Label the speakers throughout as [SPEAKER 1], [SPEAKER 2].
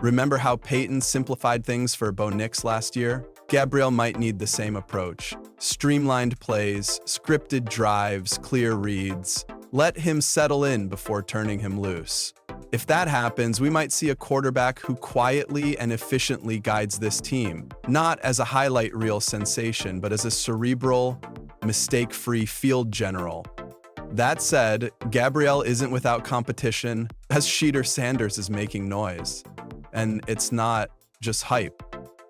[SPEAKER 1] Remember how Peyton simplified things for Bo Nix last year? Gabriel might need the same approach. Streamlined plays, scripted drives, clear reads. Let him settle in before turning him loose. If that happens, we might see a quarterback who quietly and efficiently guides this team, not as a highlight reel sensation, but as a cerebral, mistake-free field general. That said, Gabriel isn't without competition, as Shedeur Sanders is making noise. And it's not just hype.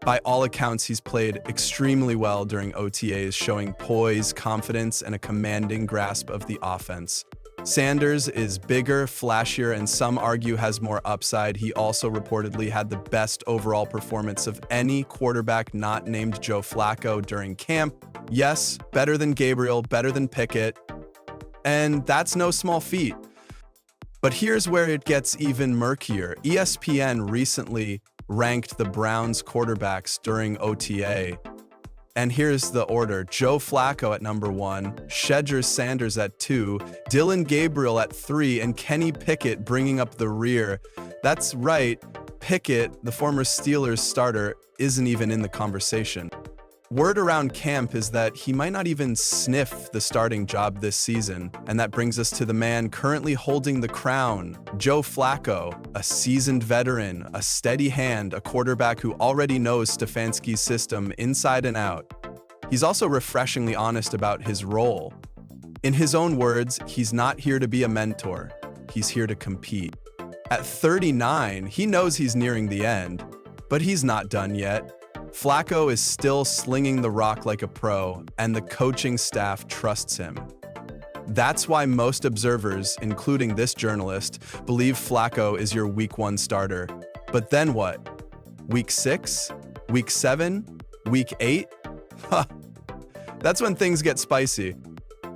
[SPEAKER 1] By all accounts, he's played extremely well during OTAs, showing poise, confidence, and a commanding grasp of the offense. Sanders is bigger, flashier, and some argue has more upside. He also reportedly had the best overall performance of any quarterback not named Joe Flacco during camp. Yes, better than Gabriel, better than Pickett, and that's no small feat. But here's where it gets even murkier. ESPN recently ranked the Browns quarterbacks during OTA. And here's the order: Joe Flacco at number 1, Shedeur Sanders at 2, Dylan Gabriel at 3, and Kenny Pickett bringing up the rear. That's right, Pickett, the former Steelers starter, isn't even in the conversation. Word around camp is that he might not even sniff the starting job this season, and that brings us to the man currently holding the crown, Joe Flacco, a seasoned veteran, a steady hand, a quarterback who already knows Stefanski's system inside and out. He's also refreshingly honest about his role. In his own words, he's not here to be a mentor, he's here to compete. At 39, he knows he's nearing the end, but he's not done yet. Flacco is still slinging the rock like a pro, and the coaching staff trusts him. That's why most observers, including this journalist, believe Flacco is your Week 1 starter. But then what? Week 6? Week 7? Week 8? Huh. That's when things get spicy.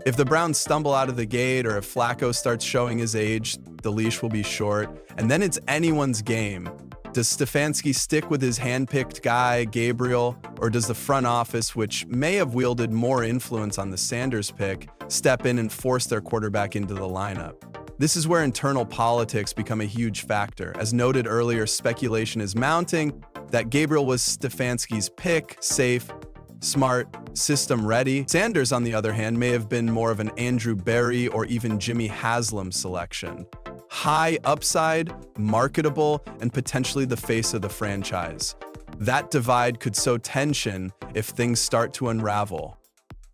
[SPEAKER 1] If the Browns stumble out of the gate, or if Flacco starts showing his age, the leash will be short, and then it's anyone's game. Does Stefanski stick with his handpicked guy, Gabriel, or does the front office, which may have wielded more influence on the Sanders pick, step in and force their quarterback into the lineup? This is where internal politics become a huge factor. As noted earlier, speculation is mounting that Gabriel was Stefanski's pick, safe, smart, system-ready. Sanders, on the other hand, may have been more of an Andrew Berry or even Jimmy Haslam selection. High upside, marketable, and potentially the face of the franchise. That divide could sow tension if things start to unravel.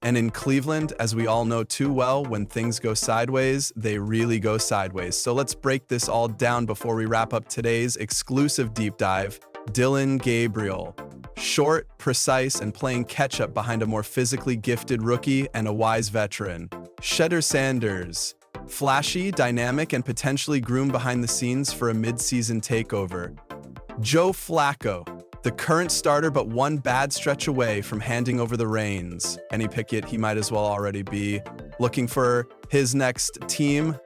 [SPEAKER 1] And in Cleveland, as we all know too well, when things go sideways, they really go sideways. So let's break this all down before we wrap up today's exclusive deep dive. Dylan Gabriel. Short, precise, and playing catch-up behind a more physically gifted rookie and a wise veteran. Shedeur Sanders. Flashy, dynamic, and potentially groomed behind the scenes for a mid-season takeover. Joe Flacco, the current starter but one bad stretch away from handing over the reins. Any Pickett he might as well already be. Looking for his next team?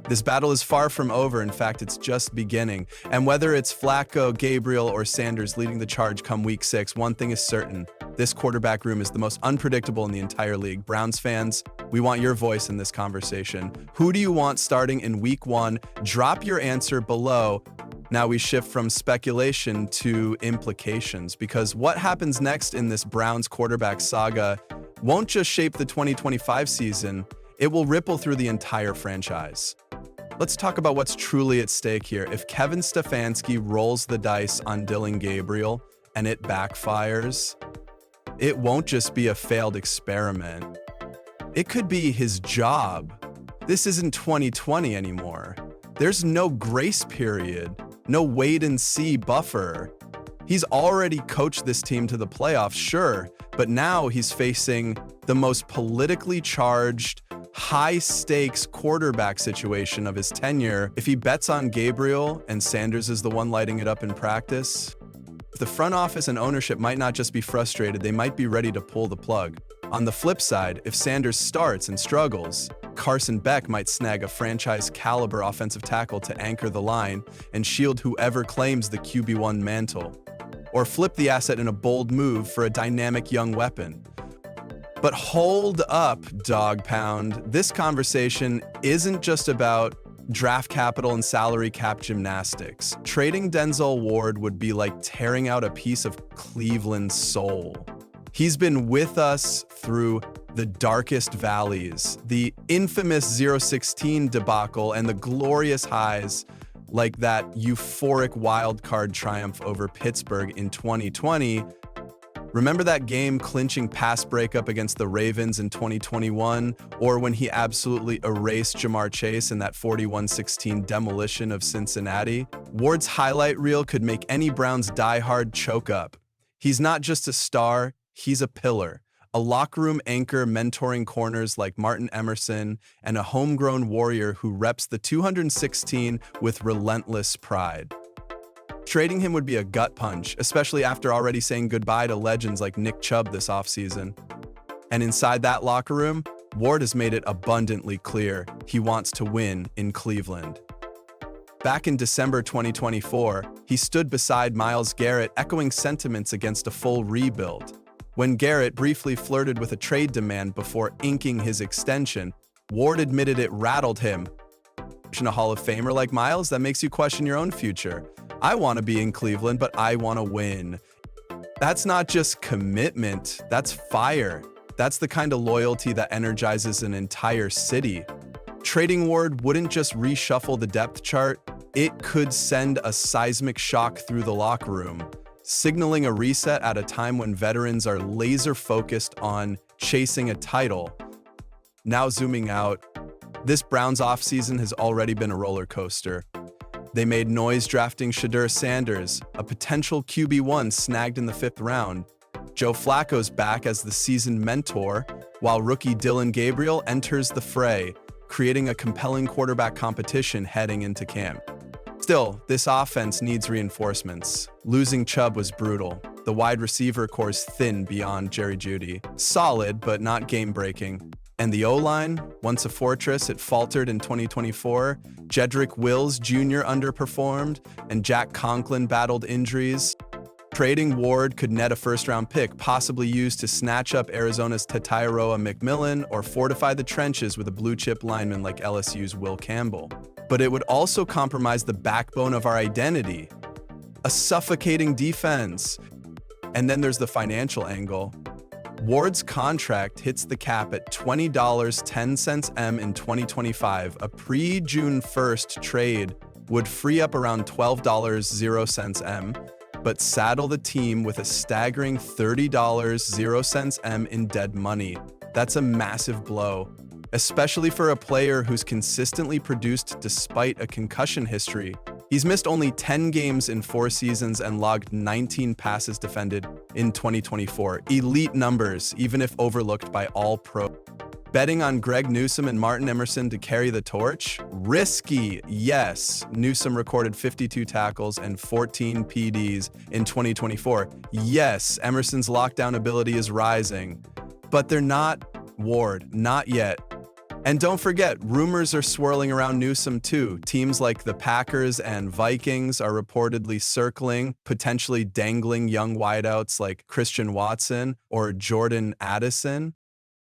[SPEAKER 1] This battle is far from over. In fact, it's just beginning. And whether it's Flacco, Gabriel, or Sanders leading the charge come Week 6, one thing is certain. This quarterback room is the most unpredictable in the entire league. Browns fans, we want your voice in this conversation. Who do you want starting in Week 1? Drop your answer below. Now we shift from speculation to implications, because what happens next in this Browns quarterback saga won't just shape the 2025 season, it will ripple through the entire franchise. Let's talk about what's truly at stake here. If Kevin Stefanski rolls the dice on Dylan Gabriel and it backfires, it won't just be a failed experiment. It could be his job. This isn't 2020 anymore. There's no grace period, no wait and see buffer. He's already coached this team to the playoffs, sure, but now he's facing the most politically charged, high-stakes quarterback situation of his tenure. If he bets on Gabriel and Sanders is the one lighting it up in practice, the front office and ownership might not just be frustrated, they might be ready to pull the plug. On the flip side, if Sanders starts and struggles, Carson Beck might snag a franchise-caliber offensive tackle to anchor the line and shield whoever claims the QB1 mantle, or flip the asset in a bold move for a dynamic young weapon. But hold up, dog pound. This conversation isn't just about Draft capital and salary cap gymnastics. Trading Denzel Ward would be like tearing out a piece of Cleveland's soul. He's been with us through the darkest valleys, the infamous 0-16 debacle, and the glorious highs like that euphoric wildcard triumph over Pittsburgh in 2020. Remember that game-clinching pass breakup against the Ravens in 2021, or when he absolutely erased Jamar Chase in that 41-16 demolition of Cincinnati? Ward's highlight reel could make any Browns diehard choke up. He's not just a star, he's a pillar. A locker room anchor mentoring corners like Martin Emerson, and a homegrown warrior who reps the 216 with relentless pride. Trading him would be a gut punch, especially after already saying goodbye to legends like Nick Chubb this offseason. And inside that locker room, Ward has made it abundantly clear he wants to win in Cleveland. Back in December 2024, he stood beside Myles Garrett echoing sentiments against a full rebuild. When Garrett briefly flirted with a trade demand before inking his extension, Ward admitted it rattled him. A Hall of Famer like Myles, that makes you question your own future. I want to be in Cleveland, but I want to win. That's not just commitment, that's fire. That's the kind of loyalty that energizes an entire city. Trading Ward wouldn't just reshuffle the depth chart, it could send a seismic shock through the locker room, signaling a reset at a time when veterans are laser-focused on chasing a title. Now zooming out, this Browns offseason has already been a roller coaster. They made noise drafting Shedeur Sanders, a potential QB1 snagged in the 5th round. Joe Flacco's back as the seasoned mentor, while rookie Dylan Gabriel enters the fray, creating a compelling quarterback competition heading into camp. Still, this offense needs reinforcements. Losing Chubb was brutal. The wide receiver core's thin beyond Jerry Jeudy. Solid, but not game-breaking. And the O-line, once a fortress, it faltered in 2024. Jedrick Wills Jr. underperformed, and Jack Conklin battled injuries. Trading Ward could net a first-round pick, possibly used to snatch up Arizona's Tatairoa McMillan or fortify the trenches with a blue-chip lineman like LSU's Will Campbell. But it would also compromise the backbone of our identity, a suffocating defense. And then there's the financial angle. Ward's contract hits the cap at $20.10 in 2025. A pre-June 1st trade would free up around $12.00 but saddle the team with a staggering $30.00 in dead money. That's a massive blow, especially for a player who's consistently produced despite a concussion history. He's missed only 10 games in 4 seasons and logged 19 passes defended in 2024. Elite numbers, even if overlooked by all pro. Betting on Greg Newsome and Martin Emerson to carry the torch? Risky, yes. Newsome recorded 52 tackles and 14 PDs in 2024. Yes, Emerson's lockdown ability is rising. But they're not Ward, not yet. And don't forget, rumors are swirling around Newsome too. Teams like the Packers and Vikings are reportedly circling, potentially dangling young wideouts like Christian Watson or Jordan Addison.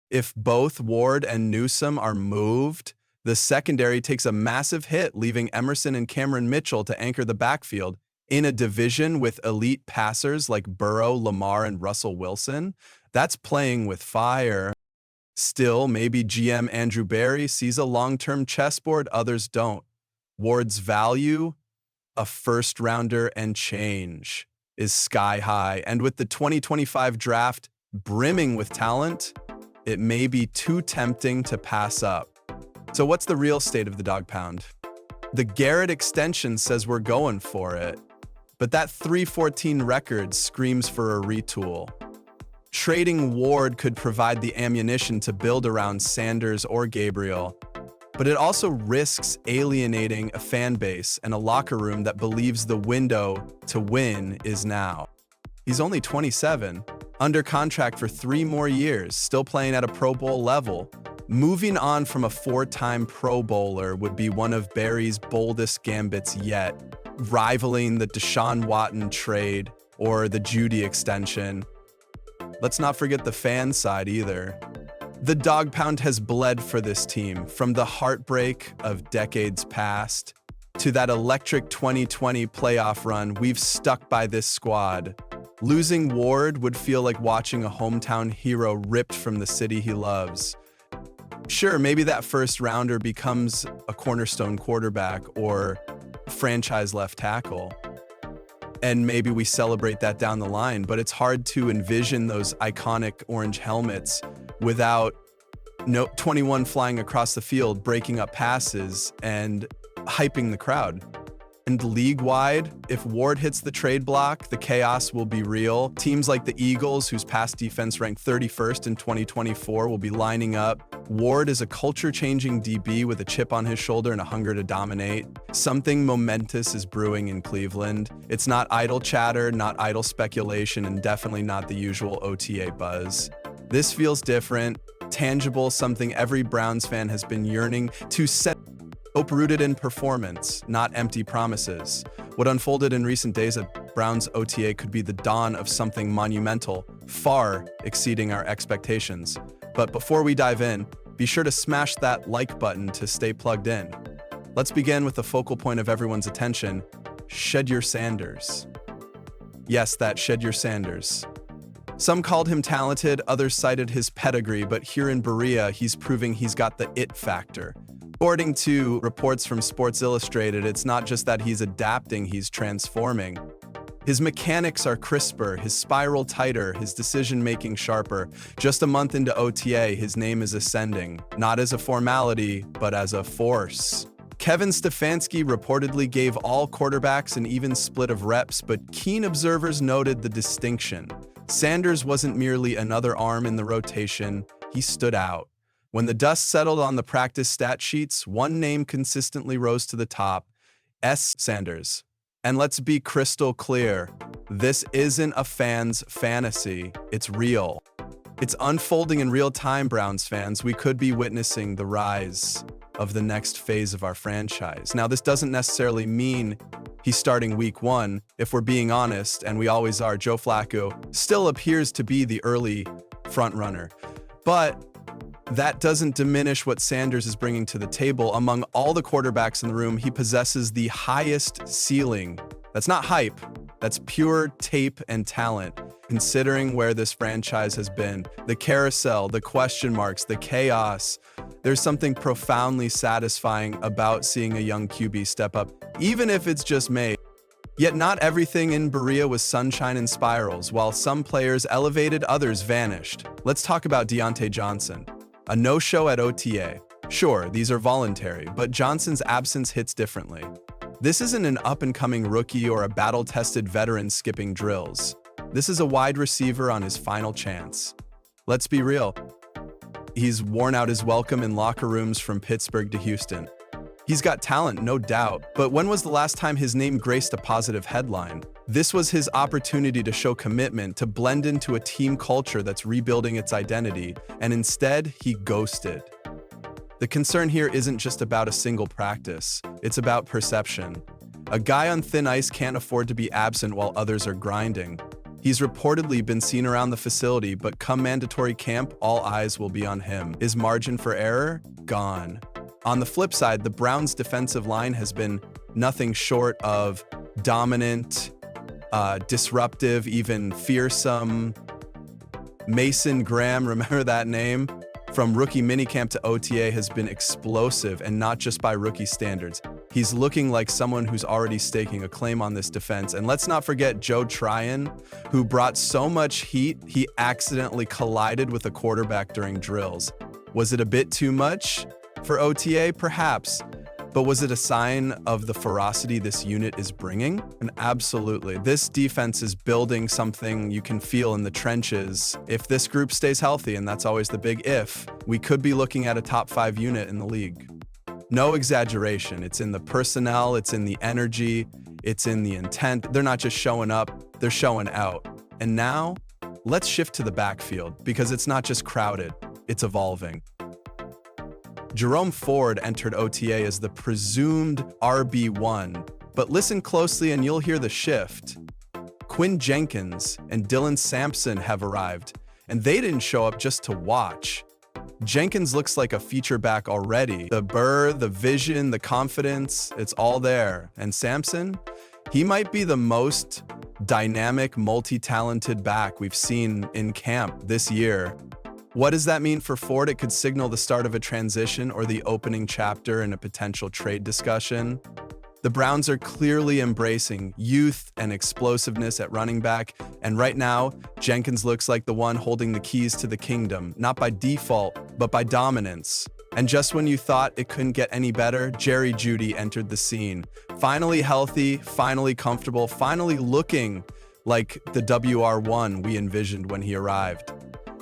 [SPEAKER 1] If both Ward and Newsome are moved, the secondary takes a massive hit, leaving Emerson and Cameron Mitchell to anchor the backfield. In a division with elite passers like Burrow, Lamar, and Russell Wilson, that's playing with fire. Still, maybe GM Andrew Berry sees a long-term chessboard others don't. Ward's value, a first-rounder and change, is sky high. And with the 2025 draft brimming with talent, it may be too tempting to pass up. So what's the real state of the dog pound? The Garrett extension says we're going for it, but that 314 record screams for a retool. Trading Ward could provide the ammunition to build around Sanders or Gabriel, but it also risks alienating a fan base and a locker room that believes the window to win is now. He's only 27, under contract for 3 more years, still playing at a Pro Bowl level. Moving on from a 4-time Pro Bowler would be one of Barry's boldest gambits yet, rivaling the Deshaun Watson trade or the Jeudy extension. Let's not forget the fan side either. The dog pound has bled for this team, from the heartbreak of decades past to that electric 2020 playoff run. We've stuck by this squad. Losing Ward would feel like watching a hometown hero ripped from the city he loves. Sure, maybe that first rounder becomes a cornerstone quarterback or franchise left tackle, and maybe we celebrate that down the line, but it's hard to envision those iconic orange helmets without 21 flying across the field, breaking up passes and hyping the crowd. And league-wide, if Ward hits the trade block, the chaos will be real. Teams like the Eagles, whose pass defense ranked 31st in 2024, will be lining up. Ward is a culture-changing DB with a chip on his shoulder and a hunger to dominate. Something momentous is brewing in Cleveland. It's not idle chatter, not idle speculation, and definitely not the usual OTA buzz. This feels different, tangible, something every Browns fan has been yearning to set. Hope rooted in performance, not empty promises. What unfolded in recent days at Browns OTA could be the dawn of something monumental, far exceeding our expectations. But before we dive in, be sure to smash that like button to stay plugged in. Let's begin with the focal point of everyone's attention, Shedeur Sanders. Yes, that Shedeur Sanders. Some called him talented, others cited his pedigree, but here in Berea, he's proving he's got the it factor. According to reports from Sports Illustrated, it's not just that he's adapting, he's transforming. His mechanics are crisper, his spiral tighter, his decision-making sharper. Just a month into OTA, his name is ascending, not as a formality, but as a force. Kevin Stefanski reportedly gave all quarterbacks an even split of reps, but keen observers noted the distinction. Sanders wasn't merely another arm in the rotation, he stood out. When the dust settled on the practice stat sheets, one name consistently rose to the top, Sanders. And let's be crystal clear, this isn't a fan's fantasy, it's real. It's unfolding in real time, Browns fans. We could be witnessing the rise of the next phase of our franchise. Now, this doesn't necessarily mean he's starting week 1. If we're being honest, and we always are, Joe Flacco still appears to be the early frontrunner. But that doesn't diminish what Sanders is bringing to the table. Among all the quarterbacks in the room, he possesses the highest ceiling. That's not hype, that's pure tape and talent. Considering where this franchise has been, the carousel, the question marks, the chaos, there's something profoundly satisfying about seeing a young QB step up, even if it's just made. Yet not everything in Berea was sunshine and spirals. While some players elevated, others vanished. Let's talk about Deontay Johnson. A no-show at OTA. Sure, these are voluntary, but Johnson's absence hits differently. This isn't an up-and-coming rookie or a battle-tested veteran skipping drills. This is a wide receiver on his final chance. Let's be real. He's worn out his welcome in locker rooms from Pittsburgh to Houston. He's got talent, no doubt, but when was the last time his name graced a positive headline? This was his opportunity to show commitment, to blend into a team culture that's rebuilding its identity, and instead, he ghosted. The concern here isn't just about a single practice, it's about perception. A guy on thin ice can't afford to be absent while others are grinding. He's reportedly been seen around the facility, but come mandatory camp, all eyes will be on him. Is margin for error? Gone. On the flip side, the Browns' defensive line has been nothing short of dominant, disruptive, even fearsome. Mason Graham, remember that name? From rookie minicamp to OTA has been explosive, and not just by rookie standards. He's looking like someone who's already staking a claim on this defense. And let's not forget Joe Tryon, who brought so much heat, he accidentally collided with a quarterback during drills. Was it a bit too much for OTA? Perhaps. But was it a sign of the ferocity this unit is bringing? And absolutely. This defense is building something you can feel in the trenches. If this group stays healthy, and that's always the big if, we could be looking at a top 5 unit in the league. No exaggeration. It's in the personnel, it's in the energy, it's in the intent. They're not just showing up, they're showing out. And now, let's shift to the backfield, because it's not just crowded, it's evolving. Jerome Ford entered OTA as the presumed RB1, but listen closely and you'll hear the shift. Quinn Jenkins and Dylan Sampson have arrived, and they didn't show up just to watch. Jenkins looks like a feature back already. The burr, the vision, the confidence, it's all there. And Sampson, he might be the most dynamic, multi-talented back we've seen in camp this year. What does that mean for Ford? It could signal the start of a transition or the opening chapter in a potential trade discussion. The Browns are clearly embracing youth and explosiveness at running back, and right now, Jenkins looks like the one holding the keys to the kingdom, not by default, but by dominance. And just when you thought it couldn't get any better, Jerry Jeudy entered the scene. Finally healthy, finally comfortable, finally looking like the WR1 we envisioned when he arrived.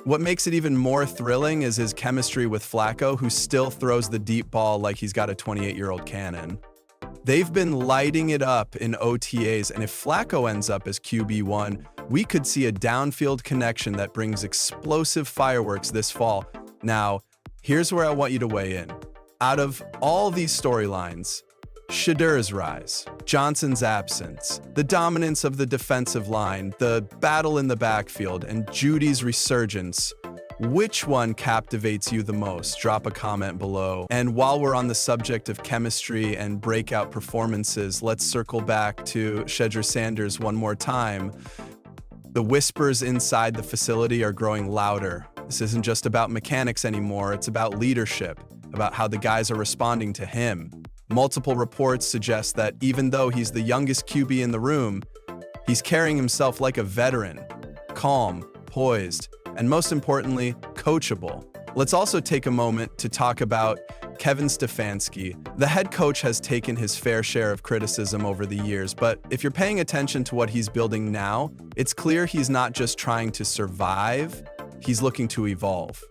[SPEAKER 1] What makes it even more thrilling is his chemistry with Flacco, who still throws the deep ball like he's got a 28-year-old cannon. They've been lighting it up in OTAs, and if Flacco ends up as QB1, we could see a downfield connection that brings explosive fireworks this fall. Now, here's where I want you to weigh in. Out of all these storylines, Shedeur's rise, Johnson's absence, the dominance of the defensive line, the battle in the backfield, and Jeudy's resurgence, which one captivates you the most? Drop a comment below. And while we're on the subject of chemistry and breakout performances, let's circle back to Shedeur Sanders one more time. The whispers inside the facility are growing louder. This isn't just about mechanics anymore, it's about leadership, about how the guys are responding to him. Multiple reports suggest that even though he's the youngest QB in the room, he's carrying himself like a veteran, calm, poised, and most importantly, coachable. Let's also take a moment to talk about Kevin Stefanski. The head coach has taken his fair share of criticism over the years, but if you're paying attention to what he's building now, it's clear he's not just trying to survive, he's looking to evolve.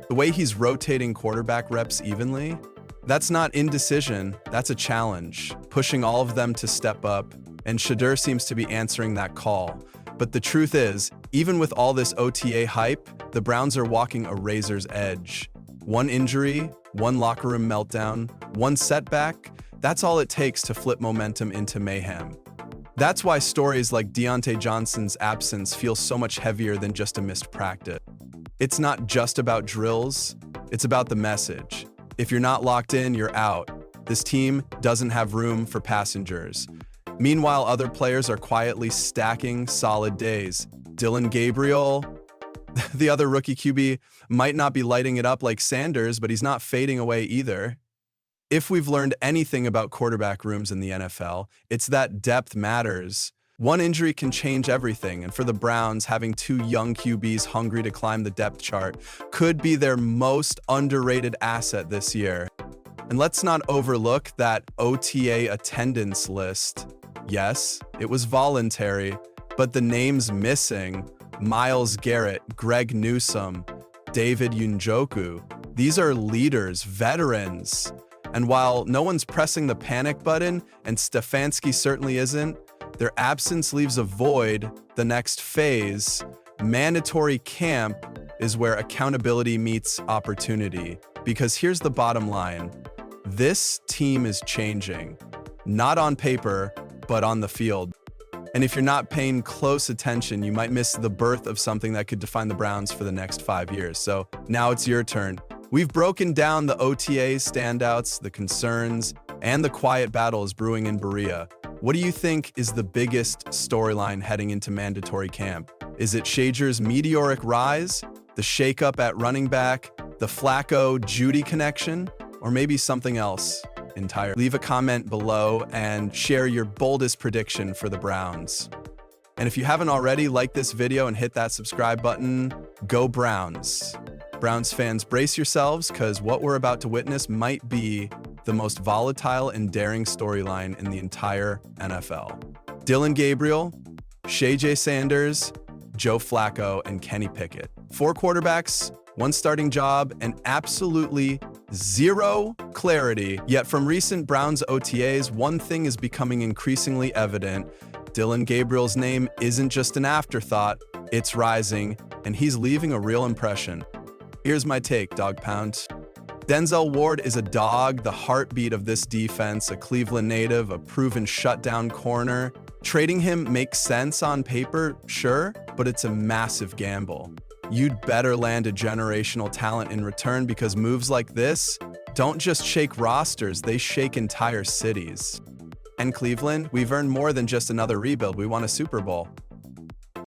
[SPEAKER 1] The way he's rotating quarterback reps evenly, that's not indecision, that's a challenge, pushing all of them to step up, and Shedeur seems to be answering that call. But the truth is, even with all this OTA hype, the Browns are walking a razor's edge. One injury, one locker room meltdown, one setback, that's all it takes to flip momentum into mayhem. That's why stories like Deontay Johnson's absence feel so much heavier than just a missed practice. It's not just about drills, it's about the message. If you're not locked in, you're out. This team doesn't have room for passengers. Meanwhile, other players are quietly stacking solid days. Dylan Gabriel, the other rookie QB, might not be lighting it up like Sanders, but he's not fading away either. If we've learned anything about quarterback rooms in the NFL, it's that depth matters. One injury can change everything, and for the Browns, having two young QBs hungry to climb the depth chart could be their most underrated asset this year. And let's not overlook that OTA attendance list. Yes, it was voluntary, but the names missing, Myles Garrett, Greg Newsome, David Njoku, these are leaders, veterans. And while no one's pressing the panic button, and Stefanski certainly isn't, their absence leaves a void. The next phase, mandatory camp, is where accountability meets opportunity. Because here's the bottom line. This team is changing, not on paper, but on the field. And if you're not paying close attention, you might miss the birth of something that could define the Browns for the next 5 years. So now it's your turn. We've broken down the OTA standouts, the concerns, and the quiet battles brewing in Berea. What do you think is the biggest storyline heading into mandatory camp? Is it Shedeur's meteoric rise, the shakeup at running back, the Flacco-Jeudy connection, or maybe something else entirely? Leave a comment below and share your boldest prediction for the Browns. And if you haven't already, like this video and hit that subscribe button. Go Browns! Browns fans, brace yourselves, because what we're about to witness might be the most volatile and daring storyline in the entire NFL. Dylan Gabriel, Shedeur Sanders, Joe Flacco, and Kenny Pickett. 4 quarterbacks, 1 starting job, and absolutely zero clarity. Yet from recent Browns OTAs, one thing is becoming increasingly evident. Dylan Gabriel's name isn't just an afterthought, it's rising, and he's leaving a real impression. Here's my take, Dog Pound. Denzel Ward is a dog, the heartbeat of this defense, a Cleveland native, a proven shutdown corner. Trading him makes sense on paper, sure, but it's a massive gamble. You'd better land a generational talent in return because moves like this don't just shake rosters, they shake entire cities. And Cleveland, we've earned more than just another rebuild. We won a Super Bowl.